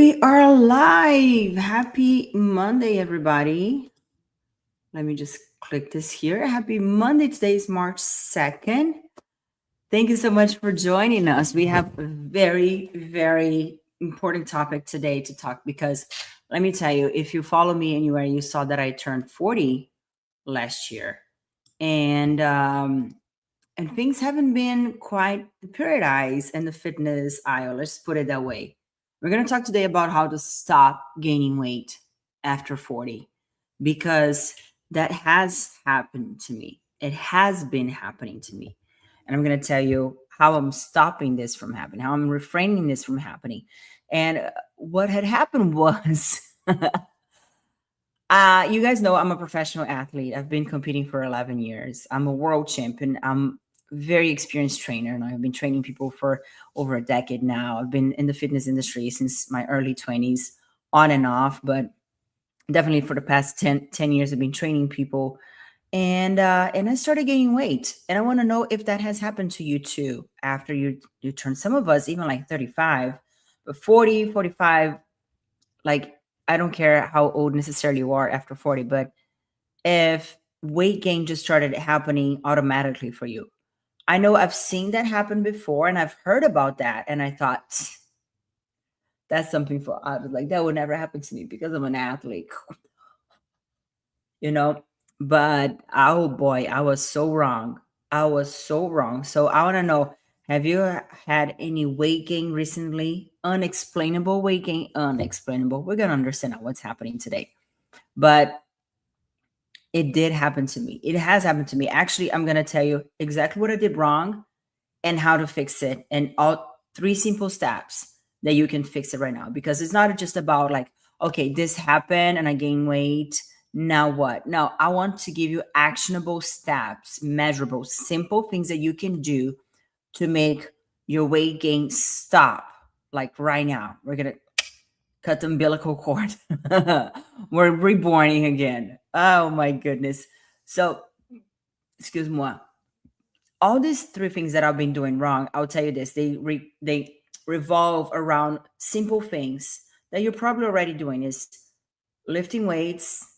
We are live. Happy Monday, everybody. Let me just click this here. Happy Monday. Today is March 2nd. Thank you so much for joining us. We have a very important topic today to talk because let me tell you, if you follow me anywhere, you saw that I turned 40 last year. And things haven't been quite the paradise in the fitness aisle. Let's put it that way. We're going to talk today about how to stop gaining weight after 40 because that has happened to me. It has been happening to me. And I'm going to tell you how I'm stopping this from happening, how I'm refraining this from happening. And what had happened was you guys know I'm a professional athlete. I've been competing for 11 years. I'm a world champion. I'm a very experienced trainer, and I've been training people for over a decade now. I've been in the fitness industry since my early 20s, on and off, but definitely for the past 10 years, I've been training people. And I started gaining weight. And I want to know if that has happened to you too, after you turn, some of us even like 35, but 40, 45, like I don't care how old necessarily you are after 40, but if weight gain just started happening automatically for you. I know I've seen that happen before and I've heard about that. And I thought, that's something for others. Like that would never happen to me because I'm an athlete, you know? But oh boy, I was so wrong. I was so wrong. So I want to know, have you had any weight gain recently? Unexplainable weight gain, unexplainable. We're going to understand what's happening today. But it did happen to me. It has happened to me. Actually, I'm going to tell you exactly what I did wrong and how to fix it, and all three simple steps that you can fix it right now. Because it's not just about like, okay, this happened and I gained weight. Now what? No, I want to give you actionable steps, measurable, simple things that you can do to make your weight gain stop. Like right now, we're going to cut the umbilical cord. We're reborning again. Oh my goodness. So, excuse moi. All these three things that I've been doing wrong, I'll tell you this: they revolve around simple things that you're probably already doing: is lifting weights,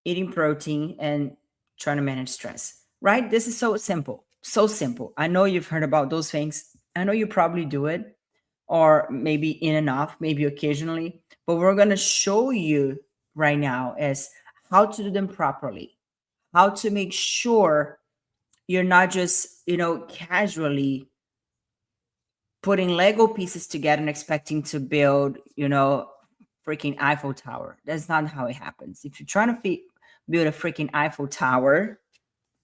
eating protein, and trying to manage stress. Right? This is so simple. So simple. I know you've heard about those things. I know you probably do it, or maybe in and off, maybe occasionally. But we're going to show you right now is how to do them properly, how to make sure you're not just, casually putting Lego pieces together and expecting to build, freaking Eiffel Tower. That's not how it happens. If you're trying to build a freaking Eiffel Tower,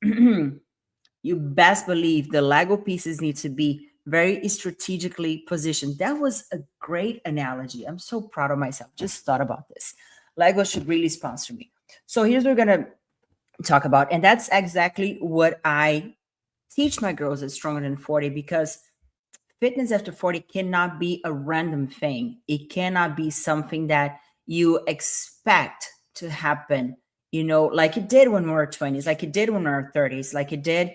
you best believe the Lego pieces need to be very strategically positioned. That was a great analogy. I'm so proud of myself. Just thought about this. Lego should really sponsor me. So here's what we're going to talk about. And that's exactly what I teach my girls at Stronger Than 40, because fitness after 40 cannot be a random thing. It cannot be something that you expect to happen, like it did when we were 20s, like it did when we were 30s, like it did,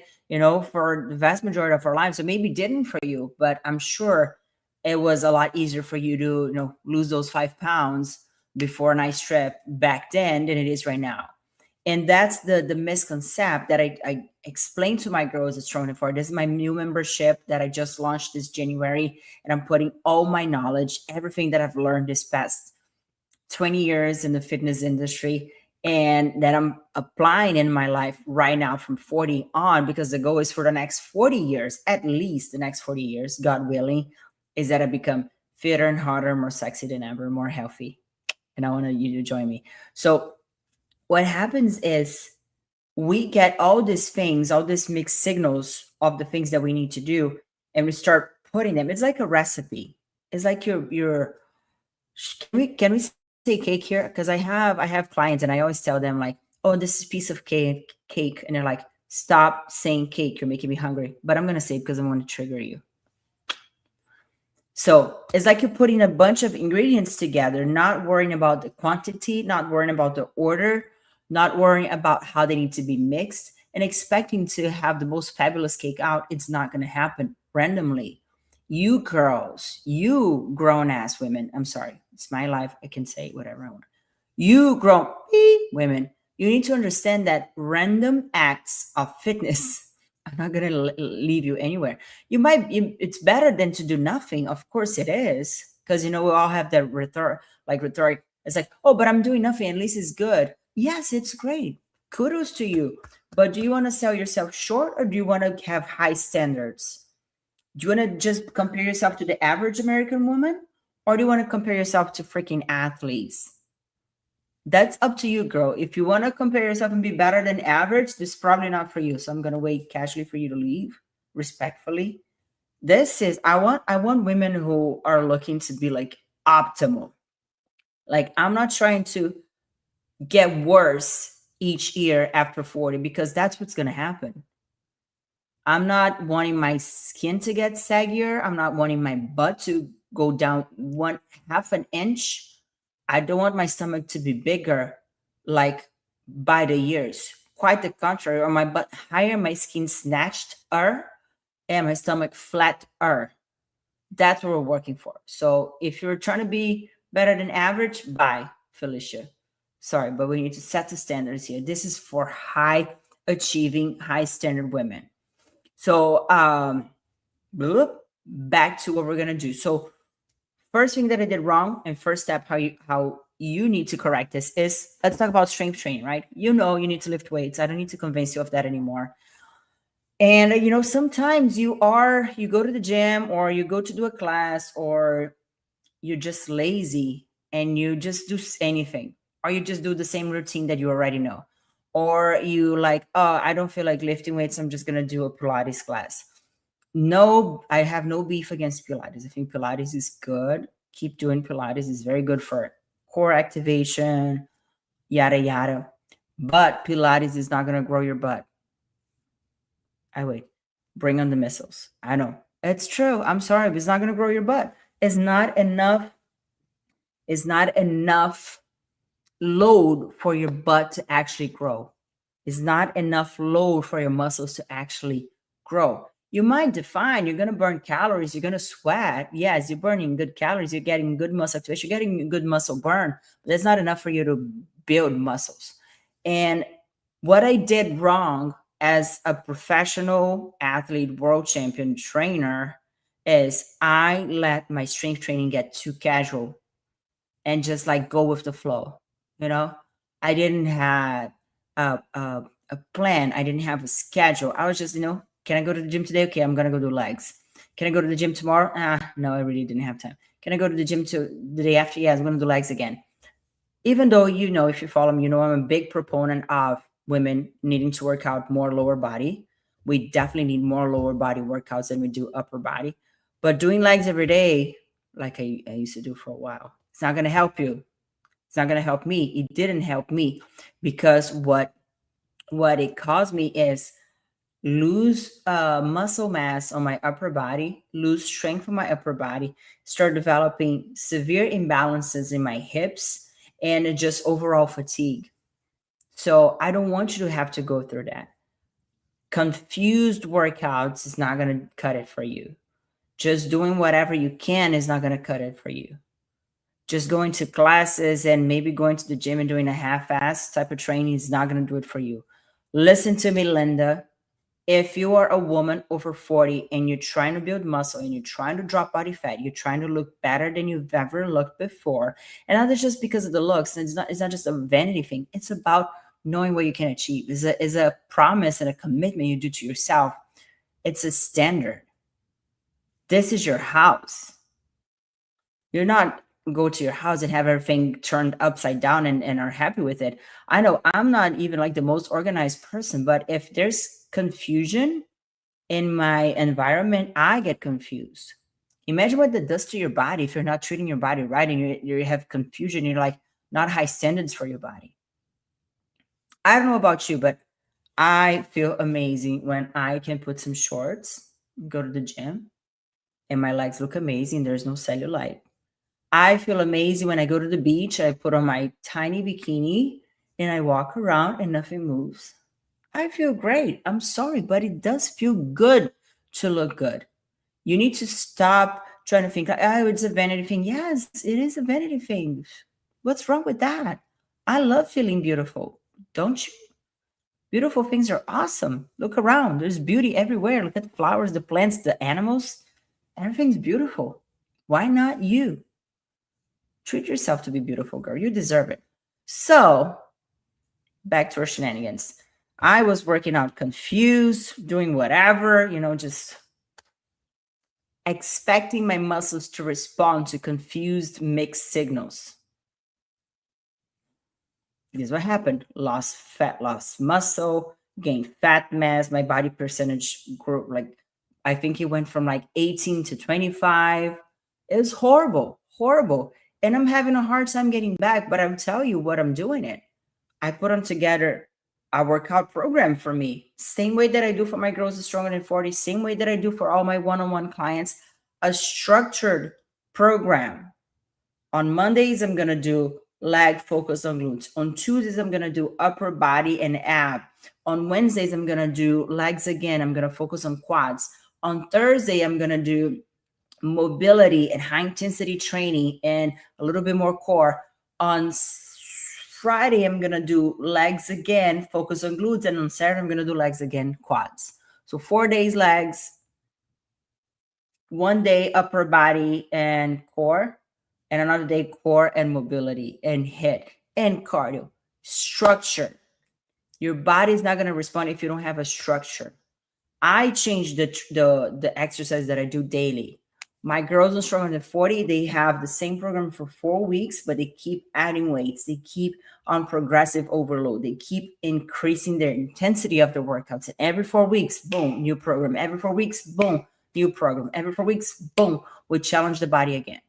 for the vast majority of our lives. So maybe it didn't for you, but I'm sure it was a lot easier for you to, lose those 5 pounds before an ice trip back then than it is right now. And that's the misconception that I explained to my girls at Strong for. This is my new membership that I just launched this January, and I'm putting all my knowledge, everything that I've learned this past 20 years in the fitness industry, and that I'm applying in my life right now from 40 on, because the goal is for the next 40 years, at least the next 40 years, God willing, is that I become fitter and harder, more sexy than ever, more healthy. And I want you to join me. So what happens is we get all these things, all these mixed signals of the things that we need to do, and we start putting them. It's like a recipe. It's like your can we say cake here? Because I have clients and I always tell them like, oh, this is a piece of cake, and they're like, stop saying cake, you're making me hungry. But I'm gonna say it because I want to trigger you. So it's like you're putting a bunch of ingredients together, not worrying about the quantity, not worrying about the order, not worrying about how they need to be mixed, and expecting to have the most fabulous cake out. It's not going to happen randomly. You girls, you grown ass women, I'm sorry, it's my life. I can say whatever I want. You grown women, you need to understand that random acts of fitness are not going to leave you anywhere. It's better than to do nothing. Of course it is. Because, we all have that rhetoric. It's like, oh, but I'm doing nothing. At least it's good. Yes, it's great. Kudos to you. But do you want to sell yourself short, or do you want to have high standards? Do you want to just compare yourself to the average American woman? Or do you want to compare yourself to freaking athletes? That's up to you, girl. If you want to compare yourself and be better than average, this is probably not for you. So I'm gonna wait casually for you to leave, respectfully. I want women who are looking to be like optimal. Like, I'm not trying to get worse each year after 40, because that's what's gonna happen. I'm not wanting my skin to get saggier. I'm not wanting my butt to go down 1/2 an inch. I don't want my stomach to be bigger, like, by the years. Quite the contrary, or my butt higher, my skin snatched and my stomach flat. That's what we're working for. So if you're trying to be better than average, bye, Felicia. Sorry, but we need to set the standards here. This is for high achieving, high standard women. So back to what we're gonna do. So first thing that I did wrong, and first step how you need to correct this is, let's talk about strength training, right? You need to lift weights. I don't need to convince you of that anymore. And sometimes you go to the gym, or you go to do a class, or you're just lazy and you just do anything, or you just do the same routine that you already know, or you like, oh, I don't feel like lifting weights, I'm just gonna do a Pilates class. No, I have no beef against Pilates. I think Pilates is good. Keep doing Pilates. It's very good for core activation, yada yada. But Pilates is not gonna grow your butt. I wait. Bring on the missiles. I know. It's true. I'm sorry, but it's not gonna grow your butt. It's not enough. It's not enough load for your butt to actually grow. It's not enough load for your muscles to actually grow. You might define, you're going to burn calories, you're going to sweat. Yes, you're burning good calories, you're getting good muscle activation, you're getting good muscle burn, but that's not enough for you to build muscles. And what I did wrong as a professional athlete, world champion trainer, is I let my strength training get too casual and just like go with the flow. You know, I didn't have a plan. I didn't have a schedule. I was just, can I go to the gym today? Okay, I'm gonna go do legs. Can I go to the gym tomorrow? No, I really didn't have time. Can I go to the gym to the day after? Yeah, I'm gonna do legs again. Even though, if you follow me, I'm a big proponent of women needing to work out more lower body. We definitely need more lower body workouts than we do upper body. But doing legs every day, like I used to do for a while, it's not going to help you. It's not going to help me. It didn't help me, because what it caused me is lose muscle mass on my upper body, lose strength on my upper body, start developing severe imbalances in my hips, and just overall fatigue. So I don't want you to have to go through that. Confused workouts is not going to cut it for you. Just doing whatever you can is not going to cut it for you. Just going to classes and maybe going to the gym and doing a half-ass type of training is not going to do it for you. Listen to me, Linda. If you are a woman over 40 and you're trying to build muscle and you're trying to drop body fat, you're trying to look better than you've ever looked before, and not just because of the looks, it's not just a vanity thing. It's about knowing what you can achieve. It's a promise and a commitment you do to yourself. It's a standard. This is your house. You're not go to your house and have everything turned upside down and are happy with it. I know I'm not even like the most organized person, but if there's confusion in my environment, I get confused. Imagine what that does to your body if you're not treating your body right and you have confusion. You're like not high standards for your body. I don't know about you, but I feel amazing when I can put some shorts, go to the gym, and my legs look amazing. There's no cellulite. I feel amazing when I go to the beach. I put on my tiny bikini and I walk around and nothing moves. I feel great. I'm sorry, but it does feel good to look good. You need to stop trying to think like, oh, it's a vanity thing. Yes, it is a vanity thing. What's wrong with that? I love feeling beautiful. Don't you? Beautiful things are awesome. Look around. There's beauty everywhere. Look at the flowers, the plants, the animals. Everything's beautiful. Why not you? Treat yourself to be beautiful, girl. You deserve it. So, back to our shenanigans. I was working out confused, doing whatever, just expecting my muscles to respond to confused mixed signals. This is what happened. Lost fat, lost muscle, gained fat mass. My body percentage grew like, I think it went from like 18 to 25. It was horrible, horrible. And I'm having a hard time getting back, but I'll tell you what I'm doing it. I put on together a workout program for me. Same way that I do for my girls stronger than 40, same way that I do for all my one-on-one clients, a structured program. On Mondays, I'm going to do leg focus on glutes. On Tuesdays, I'm going to do upper body and ab. On Wednesdays, I'm going to do legs again. I'm going to focus on quads. On Thursday, I'm going to do mobility and high intensity training and a little bit more core. On Friday, I'm going to do legs again, focus on glutes. And on Saturday, I'm going to do legs again, quads. So 4 days legs, 1 day upper body and core, and another day core and mobility and HIIT and cardio. Structure. Your body's not going to respond if you don't have a structure. I changed the exercise that I do daily. My girls are stronger than 40. They have the same program for 4 weeks, but they keep adding weights. They keep on progressive overload. They keep increasing their intensity of the workouts. And every 4 weeks, boom, new program. Every 4 weeks, boom, new program. Every 4 weeks, boom, we challenge the body again.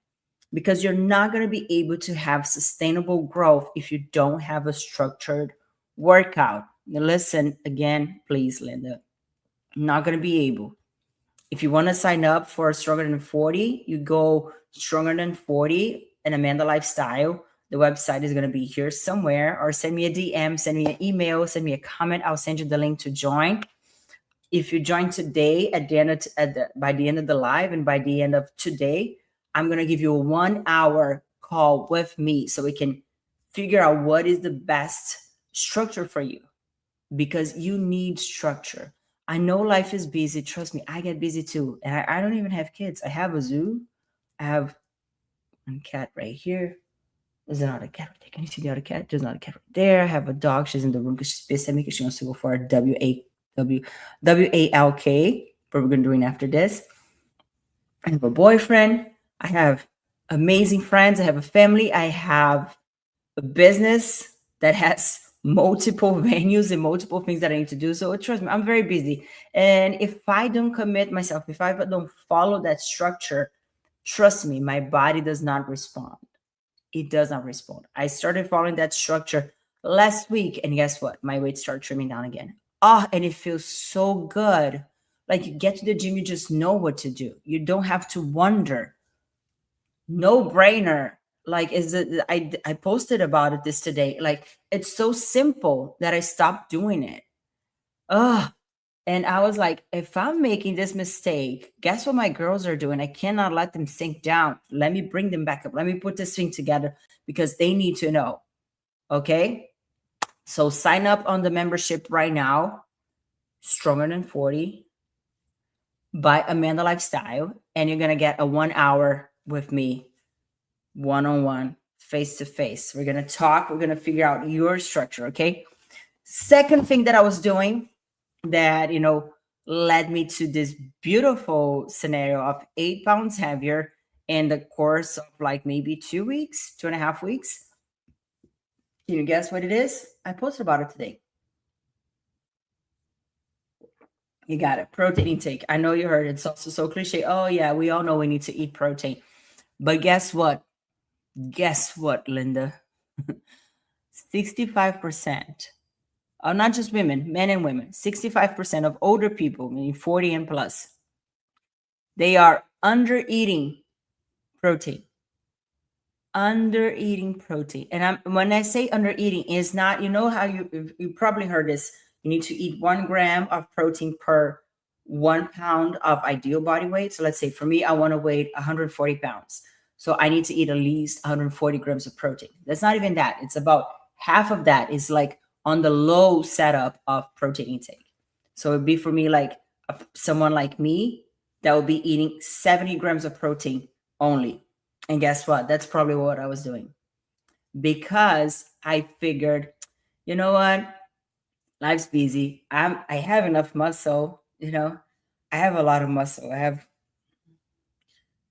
Because you're not going to be able to have sustainable growth if you don't have a structured workout. Now listen again, please, Linda. Not going to be able. If you want to sign up for Stronger Than 40, you go Stronger Than 40 and Amanda Lifestyle. The website is going to be here somewhere, or send me a DM, send me an email, send me a comment. I'll send you the link to join. If you join today by the end of the live and by the end of today, I'm going to give you a 1 hour call with me so we can figure out what is the best structure for you, because you need structure. I know life is busy. Trust me, I get busy too. And I don't even have kids. I have a zoo. I have one cat right here. There's another cat right there. Can you see the other cat? There's another cat right there. I have a dog. She's in the room because she's pissed at me because she wants to go for a WALK, what we're going to do after this. I have a boyfriend. I have amazing friends. I have a family. I have a business that has multiple venues and multiple things that I need to do. So trust me, I'm very busy. And if I don't commit myself, if I don't follow that structure, trust me, my body does not respond. It does not respond. I started following that structure last week, and guess what? My weight started trimming down again. And it feels so good. Like, you get to the gym, you just know what to do. You don't have to wonder. No brainer. Like, I posted about it this today. Like, it's so simple that I stopped doing it. And I was like, if I'm making this mistake, guess what my girls are doing? I cannot let them sink down. Let me bring them back up. Let me put this thing together because they need to know. Okay. So sign up on the membership right now. Stronger Than 40 by Amanda Lifestyle. And you're going to get a 1 hour with me, one-on-one, face-to-face. We're going to talk. We're going to figure out your structure. Okay. Second thing that I was doing that, led me to this beautiful scenario of 8 pounds heavier in the course of like maybe 2 weeks, 2.5 weeks. Can you guess what it is? I posted about it today. You got it. Protein intake. I know you heard it. It's also so cliche. Oh yeah, we all know we need to eat protein. But guess what? Guess what, Linda? 65%. Not just women, men and women, 65% of older people, meaning 40 and plus, they are under eating protein. Under eating protein. And when I say under eating, is not, how you probably heard this. You need to eat 1 gram of protein per 1 pound of ideal body weight. So let's say for me, I want to weigh 140 pounds. So I need to eat at least 140 grams of protein. That's not even that. It's about half of that is like on the low setup of protein intake. So it'd be for me like someone like me that would be eating 70 grams of protein only. And guess what? That's probably what I was doing because I figured, you know what? Life's busy. I have enough muscle, I have a lot of muscle. I have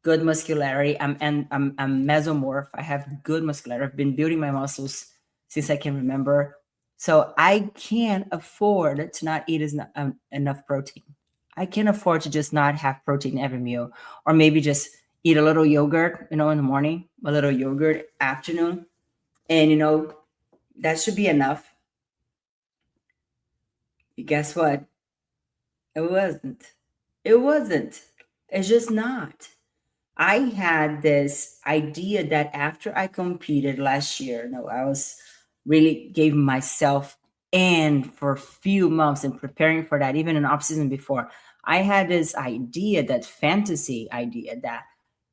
good muscularity. I'm mesomorph. I have good muscularity. I've been building my muscles since I can remember. So I can't afford to not eat enough protein. I can't afford to just not have protein every meal, or maybe just eat a little yogurt, in the morning, a little yogurt afternoon, and that should be enough. Guess what? It wasn't. It wasn't. It's just not. I had this idea that after I competed last year, I was really gave myself in for a few months and preparing for that, even in off season before. I had this idea, that fantasy idea, that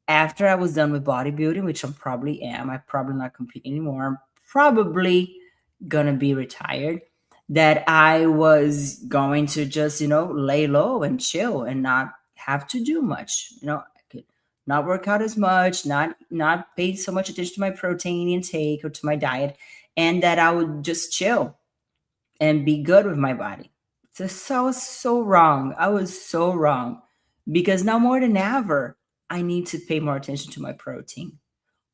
after I was done with bodybuilding, which I probably am, I probably not compete anymore. I'm probably gonna be retired. That I was going to just, lay low and chill and not have to do much. I could not work out as much, not pay so much attention to my protein intake or to my diet, and that I would just chill and be good with my body. So I was so wrong. I was so wrong because now more than ever, I need to pay more attention to my protein.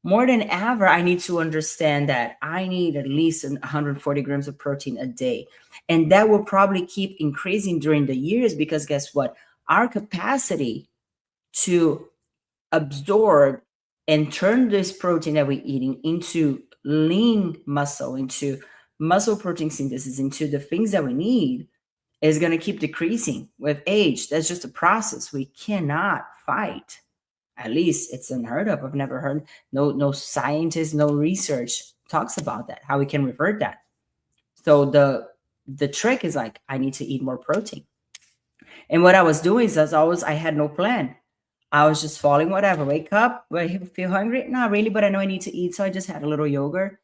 More than ever, I need to understand that I need at least 140 grams of protein a day. And that will probably keep increasing during the years because guess what? Our capacity to absorb and turn this protein that we're eating into lean muscle, into muscle protein synthesis, into the things that we need is going to keep decreasing with age. That's just a process we cannot fight. At least it's unheard of. I've never heard, no scientist, no research talks about that, how we can revert that. So the trick is like, I need to eat more protein. And what I was doing is, as always, I had no plan. I was just following whatever. Wake up, I feel hungry? Not really, but I know I need to eat. So I just had a little yogurt.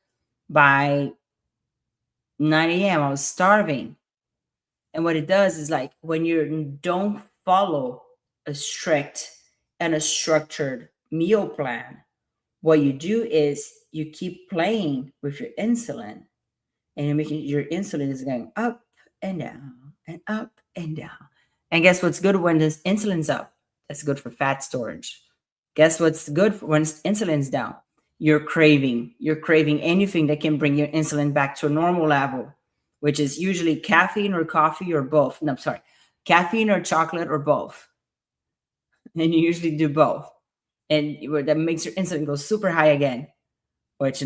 By 9 a.m., I was starving. And what it does is like when you don't follow a strict and a structured meal plan, what you do is you keep playing with your insulin and you're making your insulin is going up and down and up and down. And guess what's good when this insulin's up? That's good for fat storage. Guess what's good for when insulin's down? You're craving anything that can bring your insulin back to a normal level, which is usually caffeine or coffee or both. No, I'm sorry, caffeine or chocolate or both. And you usually do both. And that makes your insulin go super high again, which,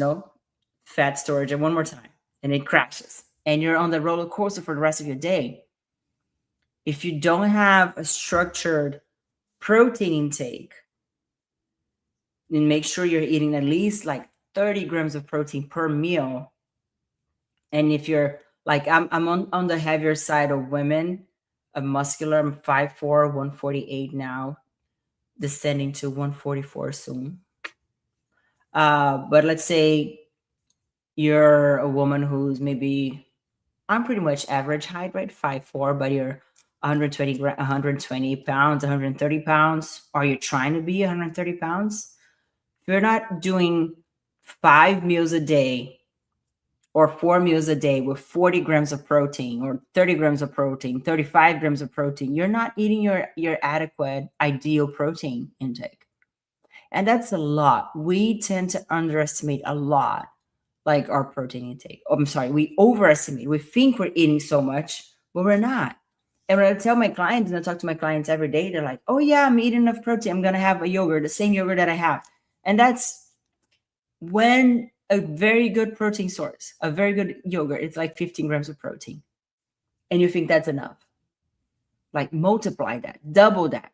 fat storage, and one more time, and it crashes. And you're on the roller coaster for the rest of your day. If you don't have a structured protein intake, then make sure you're eating at least like 30 grams of protein per meal. And if you're like, I'm on the heavier side of women, of muscular, I'm 5'4", 148 now, descending to 144 soon. But let's say you're a woman who's maybe, I'm pretty much average height, right? 5'4", but you're 120 pounds, 130 pounds. Are you trying to be 130 pounds? If you're not doing 5 meals a day or 4 meals a day with 40 grams of protein or 30 grams of protein, 35 grams of protein, you're not eating your adequate, ideal protein intake. And that's a lot. We tend to underestimate a lot, like our protein intake. Oh, I'm sorry, we overestimate. We think we're eating so much, but we're not. And when I tell my clients, and I talk to my clients every day, they're like, oh yeah, I'm eating enough protein. I'm going to have a yogurt, the same yogurt that I have. And that's when a very good protein source, a very good yogurt, it's like 15 grams of protein. And you think that's enough. Like multiply that, double that.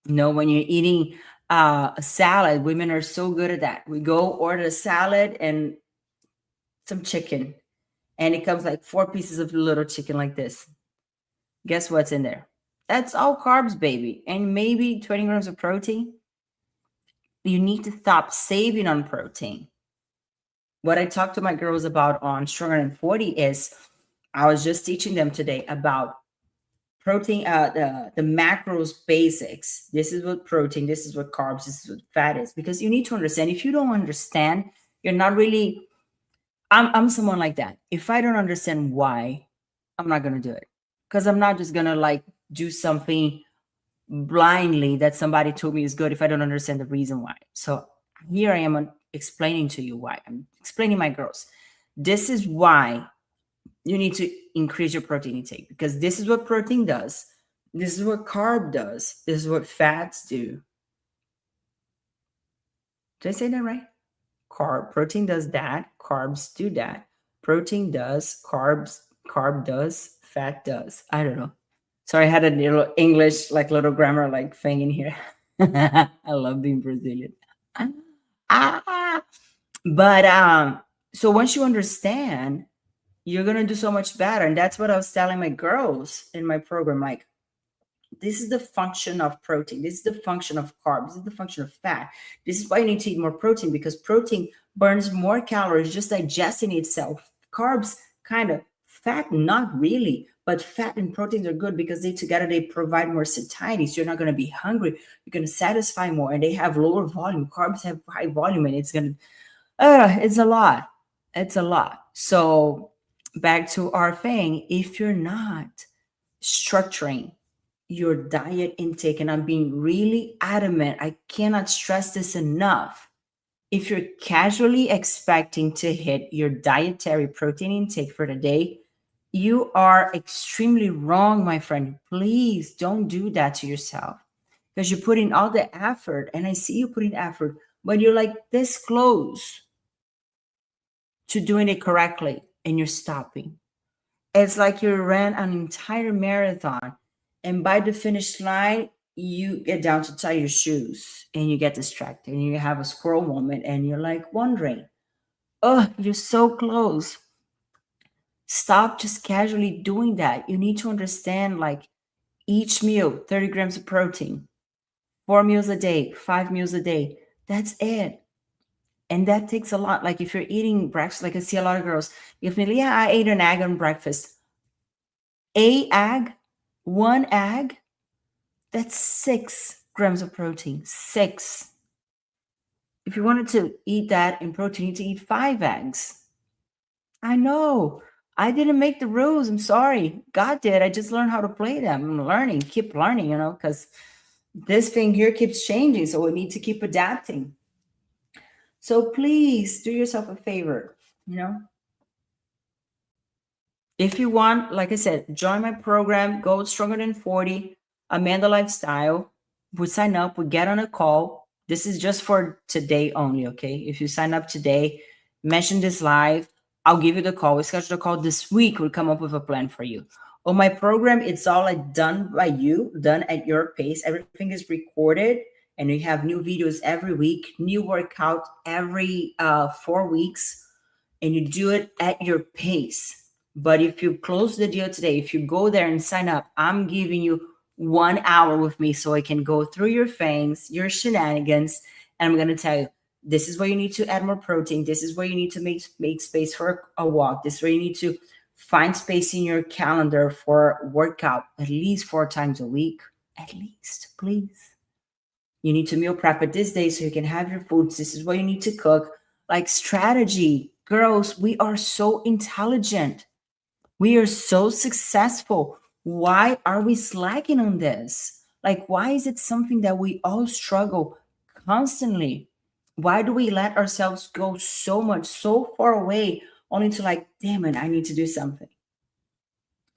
When you're eating a salad, women are so good at that. We go order a salad and some chicken, and it comes like 4 pieces of little chicken like this. Guess what's in there? That's all carbs, baby. And maybe 20 grams of protein. You need to stop saving on protein. What I talked to my girls about on Stronger Than 40 is I was just teaching them today about protein, the macros basics. This is what protein, this is what carbs, this is what fat is. Because you need to understand. If you don't understand, you're not really. I'm someone like that. If I don't understand why, I'm not gonna do it. Because I'm not just gonna like do something blindly that somebody told me is good if I don't understand the reason why. So here I am explaining to you why. I'm explaining my girls. This is why you need to increase your protein intake, because this is what protein does. This is what carb does. This is what fats do. Did I say that right? Protein does that, carbs do that. Protein does, carb does, fat does. I don't know. Sorry, I had a little English, like little grammar, like thing in here. I love being Brazilian. Ah, but so once you understand, you're gonna do so much better, and that's what I was telling my girls in my program. Like, this is the function of protein. This is the function of carbs. This is the function of fat. This is why you need to eat more protein, because protein burns more calories just digesting itself. Carbs, kind of. Fat, not really. But fat and proteins are good because they together they provide more satiety. So you're not going to be hungry. You're going to satisfy more, and they have lower volume. Carbs have high volume, and it's going to. It's a lot. It's a lot. So back to our thing. If you're not structuring your diet intake, and I'm being really adamant, I cannot stress this enough. If you're casually expecting to hit your dietary protein intake for the day, you are extremely wrong, my friend. Please don't do that to yourself, because you're putting all the effort, and I see you putting effort, but you're like this close to doing it correctly and you're stopping. It's like you ran an entire marathon, and by the finish line, you get down to tie your shoes and you get distracted and you have a squirrel moment and you're like wondering, oh, you're so close. Stop just casually doing that. You need to understand, like, each meal, 30 grams of protein, 4 meals a day, 5 meals a day. That's it. And that takes a lot. Like, if you're eating breakfast, like I see a lot of girls give me, yeah, I ate an egg on breakfast. A egg, one egg, that's 6 grams of protein. Six. If you wanted to eat that in protein, you need to eat 5 eggs. I know. I didn't make the rules. I'm sorry. God did. I just learned how to play them. I'm learning, keep learning, because this thing here keeps changing. So we need to keep adapting. So please do yourself a favor, If you want, like I said, join my program, Go Stronger Than 40, Amanda Lifestyle. We sign up, we get on a call. This is just for today only, okay? If you sign up today, mention this live, I'll give you the call. We schedule a call this week. We'll come up with a plan for you. On my program, it's all like done by you, done at your pace. Everything is recorded, and we have new videos every week, new workout every 4 weeks, and you do it at your pace. But if you close the deal today, if you go there and sign up, I'm giving you 1 hour with me so I can go through your things, your shenanigans, and I'm going to tell you, this is where you need to add more protein. This is where you need to make space for a walk. This is where you need to find space in your calendar for workout at least 4 times a week. At least, please. You need to meal prep at this day so you can have your foods. This is what you need to cook. Like, strategy. Girls, we are so intelligent. We are so successful. Why are we slacking on this? Like, why is it something that we all struggle constantly? Why do we let ourselves go so much, so far away, only to, like, damn it, I need to do something?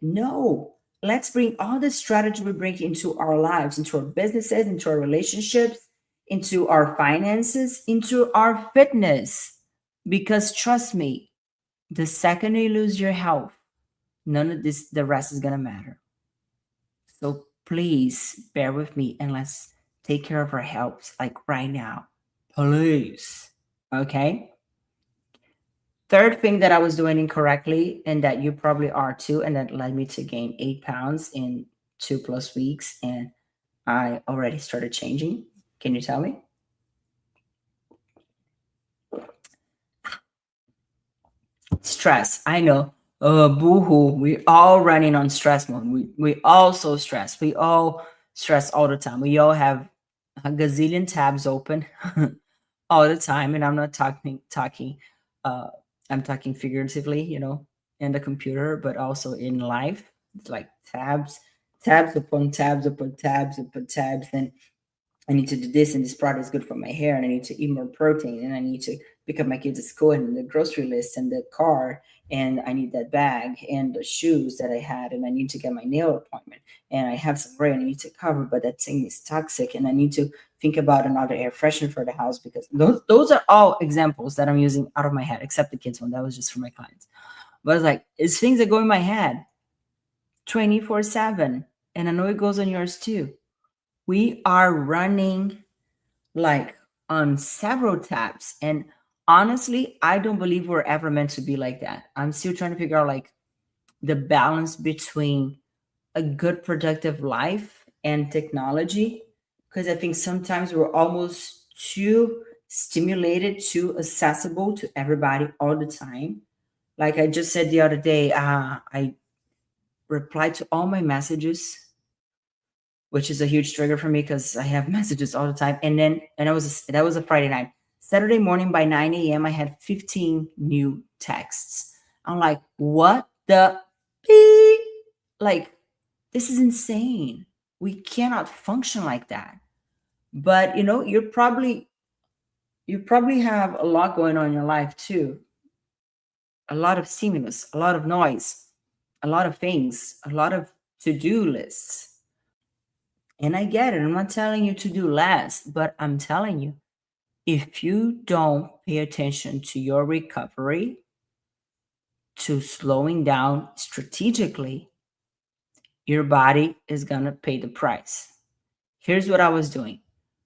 No. Let's bring all the strategy we bring into our lives, into our businesses, into our relationships, into our finances, into our fitness. Because trust me, the second you lose your health, none of this, the rest is going to matter. So please bear with me and let's take care of our health, like right now. Please. Okay. Third thing that I was doing incorrectly, and that you probably are too, and that led me to gain 8 pounds in 2 plus weeks, and I already started changing. Can you tell me? Stress. I know. Boohoo. We're all running on stress mode. We all so stressed. We all stress all the time. We all have a gazillion tabs open all the time. And I'm not talking uh I'm talking figuratively, in the computer, but also in life. It's like tabs upon tabs upon tabs upon tabs. And I need to do this, and this product is good for my hair, and I need to eat more protein, and I need to pick up my kids at school, and the grocery list, and the car, and I need that bag, and the shoes that I had, and I need to get my nail appointment, and I have some gray, and I need to cover, but that thing is toxic, and I need to think about another air freshener for the house, because those are all examples that I'm using out of my head, except the kids one. That was just for my clients. But it's like, it's things that go in my head 24/7, and I know it goes on yours too. We are running like on several tabs. And honestly, I don't believe we're ever meant to be like that. I'm still trying to figure out like the balance between a good productive life and technology. Because I think sometimes we're almost too stimulated, too accessible to everybody all the time. Like I just said the other day, I replied to all my messages, which is a huge trigger for me because I have messages all the time. And that was a Friday night. Saturday morning by 9 a.m., I had 15 new texts. I'm like, what the beep? Like, this is insane. We cannot function like that. But you probably have a lot going on in your life too. A lot of stimulus, a lot of noise, a lot of things, a lot of to-do lists. And I get it. I'm not telling you to do less, but I'm telling you, if you don't pay attention to your recovery, to slowing down strategically, your body is going to pay the price. Here's what I was doing.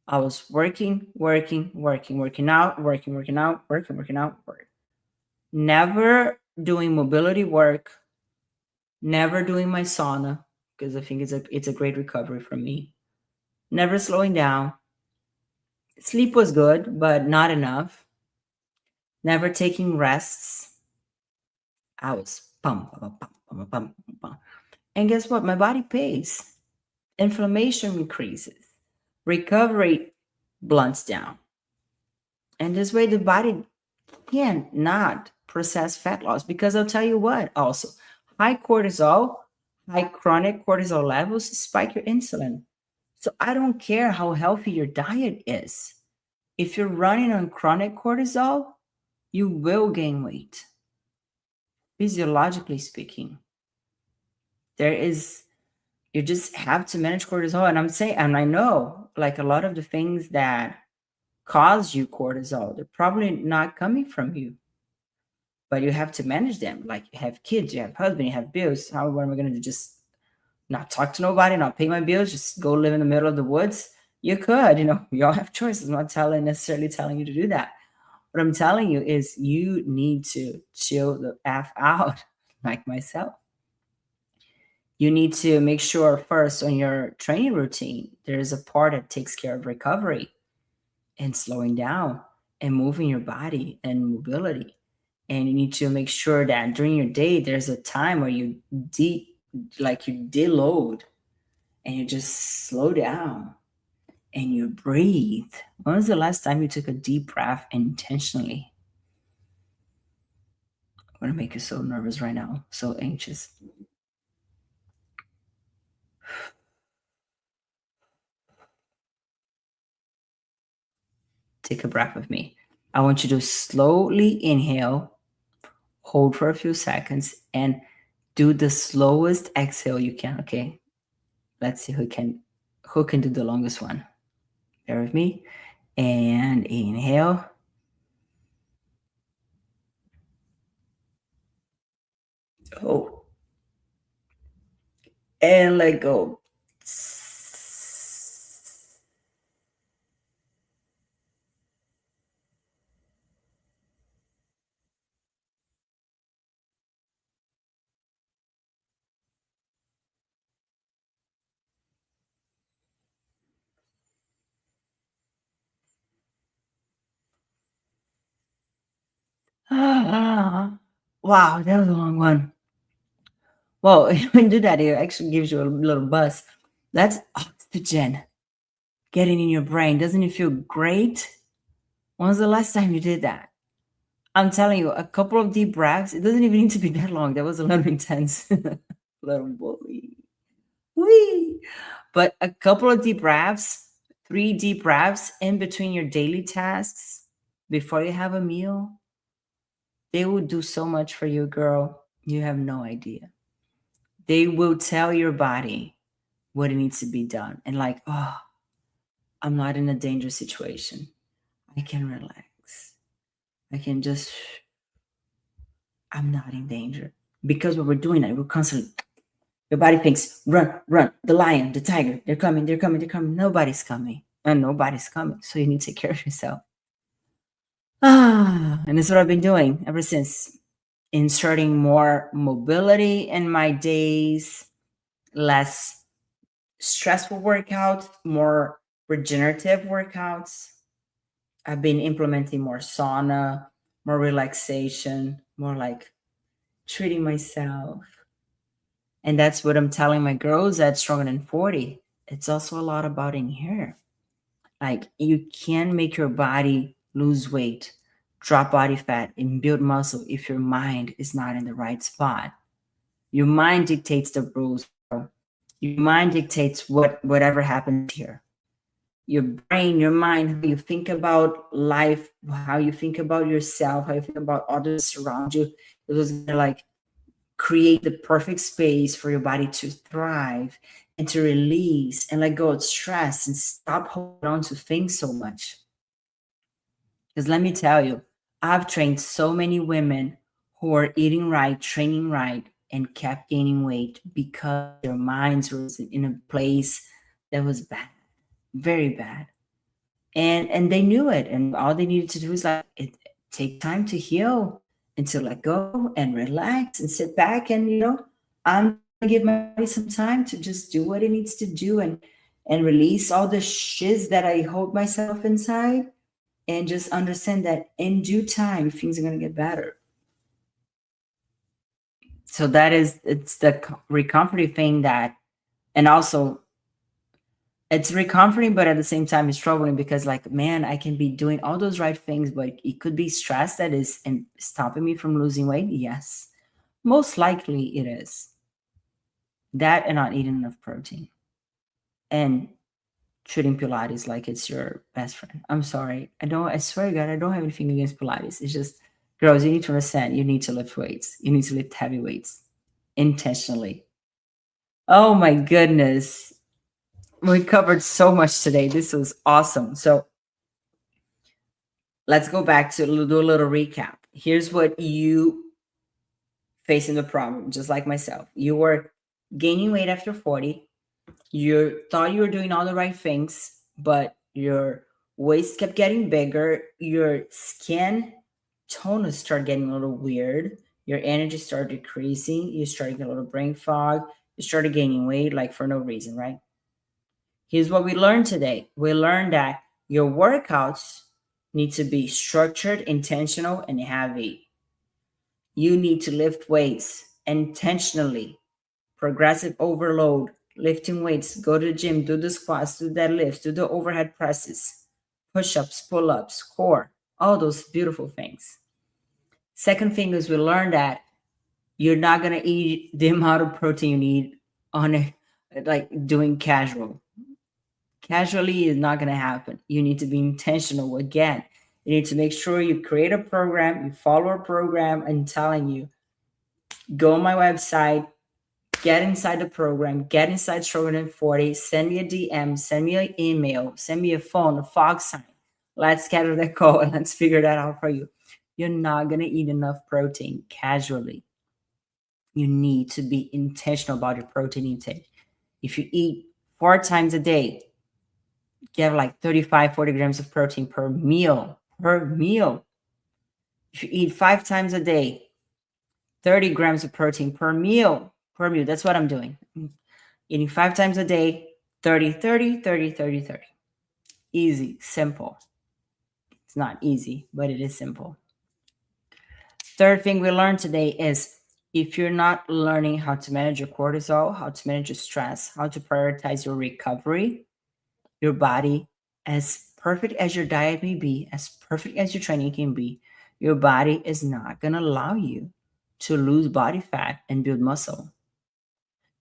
I was working out, work. Never doing mobility work, never doing my sauna, because I think it's a great recovery for me. Never slowing down. Sleep was good, but not enough. Never taking rests. I was pump, pump, pump, pump, pump, pump. And guess what? My body pays. Inflammation increases. Recovery blunts down. And this way the body can not process fat loss, because I'll tell you what also, high cortisol, high chronic cortisol levels spike your insulin. So I don't care how healthy your diet is. If you're running on chronic cortisol, you will gain weight. Physiologically speaking, there is, you just have to manage cortisol. And I'm saying, and I know like a lot of the things that cause you cortisol, they're probably not coming from you, but you have to manage them. Like you have kids, you have husband, you have bills. How am I going to do? Just not talk to nobody, not pay my bills, just go live in the middle of the woods? You could, we all have choices. I'm not necessarily telling you to do that. What I'm telling you is you need to chill the F out, like myself. You need to make sure first on your training routine, there is a part that takes care of recovery and slowing down and moving your body and mobility. And you need to make sure that during your day, there's a time where you you deload and you just slow down and you breathe. When was the last time you took a deep breath intentionally? I'm gonna make you so nervous right now, so anxious. Take a breath with me. I want you to slowly inhale, hold for a few seconds, and do the slowest exhale you can, okay? Let's see who can do the longest one. Bear with me. And inhale. Oh, and let go. Wow, that was a long one. Well, when you do that, it actually gives you a little buzz. That's oxygen getting in your brain. Doesn't it feel great? When was the last time you did that? I'm telling you, a couple of deep breaths. It doesn't even need to be that long. That was a little intense. Little bully. Wee. But a couple of deep breaths, 3 deep breaths in between your daily tasks before you have a meal, they will do so much for you, girl. You have no idea. They will tell your body what it needs to be done. And like, oh, I'm not in a dangerous situation. I can relax. I can just, I'm not in danger. Because what we're doing, we're constantly, your body thinks, run, run, the lion, the tiger, they're coming, they're coming, they're coming. Nobody's coming. And nobody's coming. So you need to take care of yourself. And that's what I've been doing ever since. Inserting more mobility in my days, less stressful workouts, more regenerative workouts. I've been implementing more sauna, more relaxation, more like treating myself. And that's what I'm telling my girls at Stronger Than 40. It's also a lot about in here. Like you can make your body lose weight, drop body fat, and build muscle if your mind is not in the right spot. Your mind dictates the rules. Your mind dictates whatever happens here. Your brain, your mind, how you think about life, how you think about yourself, how you think about others around you. It was like create the perfect space for your body to thrive and to release and let go of stress and stop holding on to things so much. Because let me tell you, I've trained so many women who are eating right, training right, and kept gaining weight because their minds were in a place that was bad, very bad. And they knew it. And all they needed to do is like take time to heal and to let go and relax and sit back and I'm gonna give my body some time to just do what it needs to do and release all the shiz that I hold myself inside and just understand that in due time things are going to get better. So that is, it's the recomforting thing that, and also it's recomforting but at the same time it's troubling because like, man, I can be doing all those right things but it could be stress that is and stopping me from losing weight. Yes, most likely it is that, and not eating enough protein and treating Pilates like it's your best friend. I'm sorry. I swear to God, I don't have anything against Pilates. It's just, girls, you need to understand, you need to lift weights. You need to lift heavy weights intentionally. Oh my goodness. We covered so much today. This was awesome. So let's go back to do a little recap. Here's what you facing the problem, just like myself. You were gaining weight after 40. You thought you were doing all the right things, but your waist kept getting bigger. Your skin tone started getting a little weird. Your energy started decreasing. You started getting a little brain fog. You started gaining weight, like for no reason, right? Here's what we learned today. We learned that your workouts need to be structured, intentional, and heavy. You need to lift weights intentionally, progressive overload, lifting weights, go to the gym, do the squats, do deadlifts, do the overhead presses, push-ups, pull-ups, core, all those beautiful things. Second thing is we learned that you're not going to eat the amount of protein you need on a, like doing casual. Casually is not going to happen. You need to be intentional again. You need to make sure you create a program, you follow a program. I'm telling you, go on my website, get inside the program, get inside Stronger Than 40, send me a DM, send me an email, send me a phone, a fog sign. Let's schedule that call and let's figure that out for you. You're not going to eat enough protein casually. You need to be intentional about your protein intake. If you eat 4 times a day, get like 35, 40 grams of protein per meal. Per meal. If you eat 5 times a day, 30 grams of protein per meal. Per meal. That's what I'm doing. Eating 5 times a day, 30, 30, 30, 30, 30. Easy, simple. It's not easy, but it is simple. Third thing we learned today is if you're not learning how to manage your cortisol, how to manage your stress, how to prioritize your recovery, your body, as perfect as your diet may be, as perfect as your training can be, your body is not going to allow you to lose body fat and build muscle.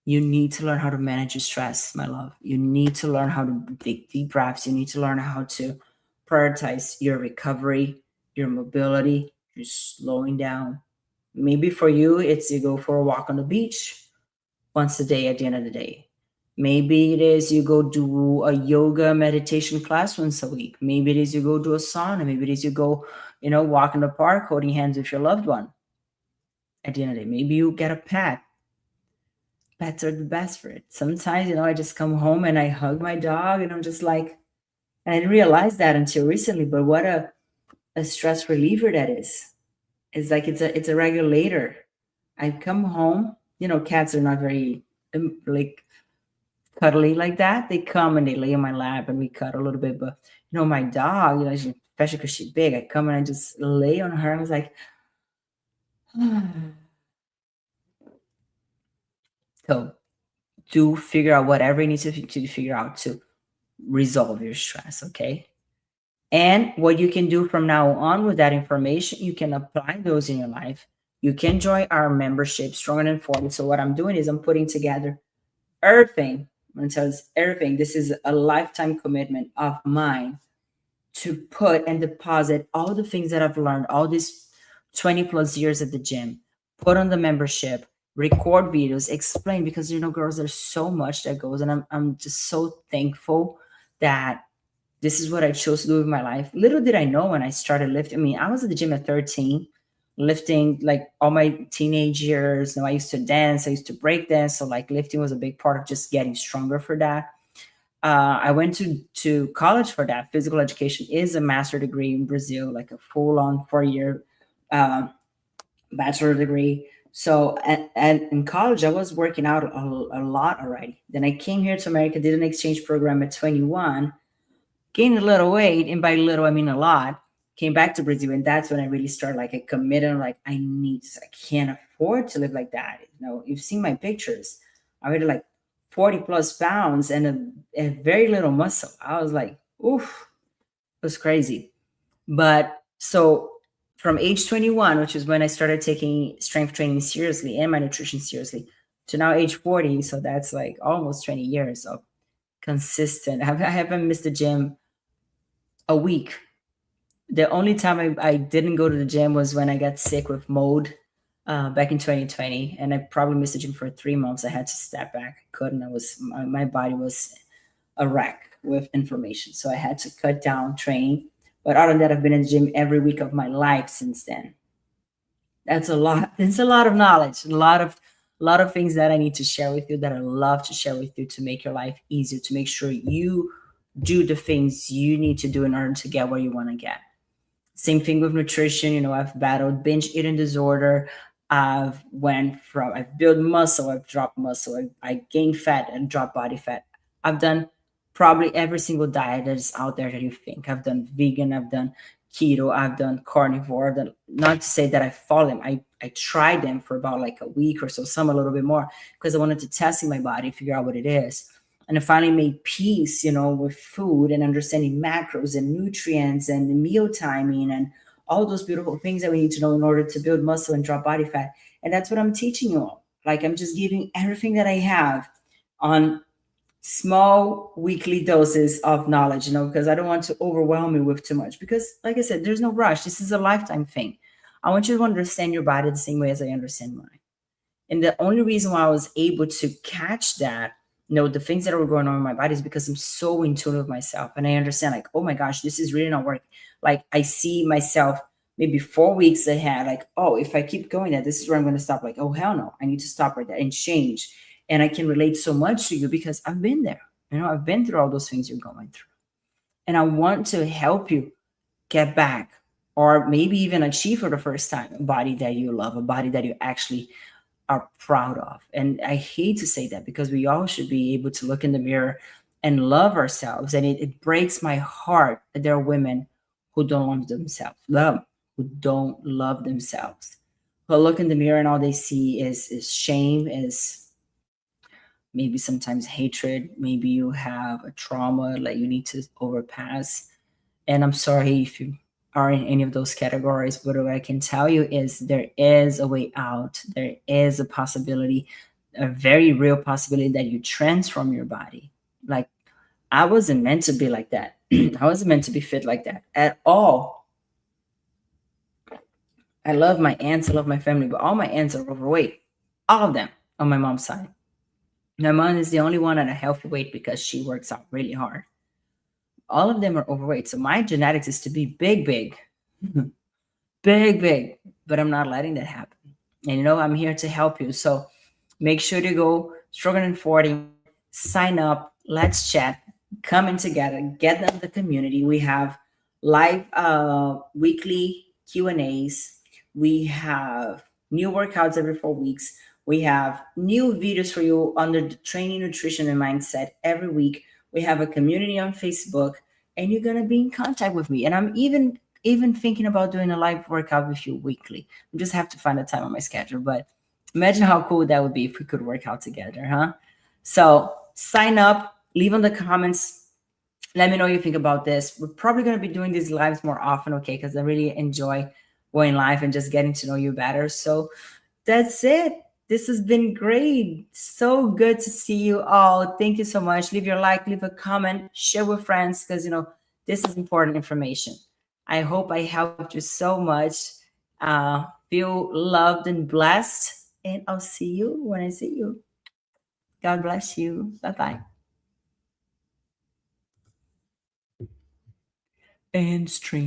You need to learn how to manage your stress, my love. You need to learn how to take deep breaths. You need to learn how to prioritize your recovery, your mobility, your slowing down. Maybe for you, it's you go for a walk on the beach once a day at the end of the day. Maybe it is you go do a yoga meditation class once a week. Maybe it is you go do a sauna. Maybe it is you go, walk in the park holding hands with your loved one at the end of the day. Maybe you get a pet. Pets are the best for it. Sometimes, I just come home and I hug my dog and I'm just like, and I didn't realize that until recently, but what a stress reliever that is. It's like it's a regulator. I come home, cats are not very like cuddly like that. They come and they lay on my lap and we cuddle a little bit. But my dog, especially because she's big, I come and I just lay on her. And I was like, so to figure out whatever you need to figure out to resolve your stress, okay? And what you can do from now on with that information, you can apply those in your life. You can join our membership, Stronger Than 40. So what I'm doing is I'm putting together everything. When it says everything, this is a lifetime commitment of mine to put and deposit all the things that I've learned, all these 20 plus years at the gym, put on the membership, record videos, explain, because girls, there's so much that goes, and I'm just so thankful that this is what I chose to do with my life. Little did I know when I started lifting. I mean, I was at the gym at 13, lifting like all my teenage years. I used to dance, I used to break dance. So like lifting was a big part of just getting stronger for that. I went to college for that. Physical education is a master degree in Brazil, like a full-on 4-year bachelor degree. So and in college, I was working out a lot already. Then I came here to America, did an exchange program at 21, gained a little weight, and by little I mean a lot. Came back to Brazil, and that's when I really started. Like I committed. Like I can't afford to live like that. You've seen my pictures. I weighed like 40 plus pounds and a very little muscle. I was like, oof, it was crazy. But so from age 21, which is when I started taking strength training seriously and my nutrition seriously, to now age 40, so that's like almost 20 years of consistent. I haven't missed the gym a week. The only time I didn't go to the gym was when I got sick with mold back in 2020, and I probably missed the gym for 3 months. I had to step back. I couldn't. My body was a wreck with inflammation, so I had to cut down training. But other than that, I've been in the gym every week of my life since then. That's a lot. It's a lot of knowledge, a lot of things that I need to share with you, that I love to share with you, to make your life easier, to make sure you do the things you need to do in order to get where you want to get. Same thing with nutrition. I've battled binge eating disorder. I've built muscle, I've dropped muscle, I gained fat and dropped body fat. I've done probably every single diet that is out there that you think. I've done vegan, I've done keto, I've done carnivore. Not to say that I follow them. I tried them for about like a week or so, some a little bit more, because I wanted to test in my body, figure out what it is. And I finally made peace, with food and understanding macros and nutrients and meal timing and all those beautiful things that we need to know in order to build muscle and drop body fat. And that's what I'm teaching you all. Like I'm just giving everything that I have on small weekly doses of knowledge, because I don't want to overwhelm you with too much. Because, like I said, there's no rush. This is a lifetime thing. I want you to understand your body the same way as I understand mine. And the only reason why I was able to catch that, the things that were going on in my body, is because I'm so in tune with myself. And I understand, like, oh my gosh, this is really not working. Like I see myself maybe 4 weeks ahead, like, oh, if I keep going that, this is where I'm going to stop. Like, oh, hell no, I need to stop right there and change. And I can relate so much to you because I've been there. I've been through all those things you're going through. And I want to help you get back, or maybe even achieve for the first time, a body that you love, a body that you actually are proud of. And I hate to say that, because we all should be able to look in the mirror and love ourselves. And it breaks my heart that there are women who don't love themselves, who don't love themselves. who look in the mirror and all they see is shame, is maybe sometimes hatred, maybe you have a trauma like you need to overpass. And I'm sorry if you are in any of those categories, but what I can tell you is there is a way out. There is a possibility, a very real possibility that you transform your body. Like, I wasn't meant to be like that. I wasn't meant to be fit like that at all. I love my aunts, I love my family, but all my aunts are overweight. All of them on my mom's side. My mom is the only one at a healthy weight because she works out really hard. All of them are overweight. So my genetics is to be big, big, big, big. But I'm not letting that happen. And I'm here to help you. So make sure to go Struggling and 40, sign up, let's chat, come in together, get them the community. We have live weekly Q&As. We have new workouts every 4 weeks. We have new videos for you under the training, nutrition, and mindset every week. We have a community on Facebook, and you're gonna be in contact with me. And I'm even thinking about doing a live workout with you weekly. I just have to find a time on my schedule. But imagine how cool that would be if we could work out together, huh? So sign up, leave on the comments. Let me know what you think about this. We're probably going to be doing these lives more often, okay? Because I really enjoy going live and just getting to know you better. So that's it. This has been great. So good to see you all. Thank you so much. Leave your like, leave a comment, share with friends because, this is important information. I hope I helped you so much. Feel loved and blessed. And I'll see you when I see you. God bless you. Bye bye. And stream.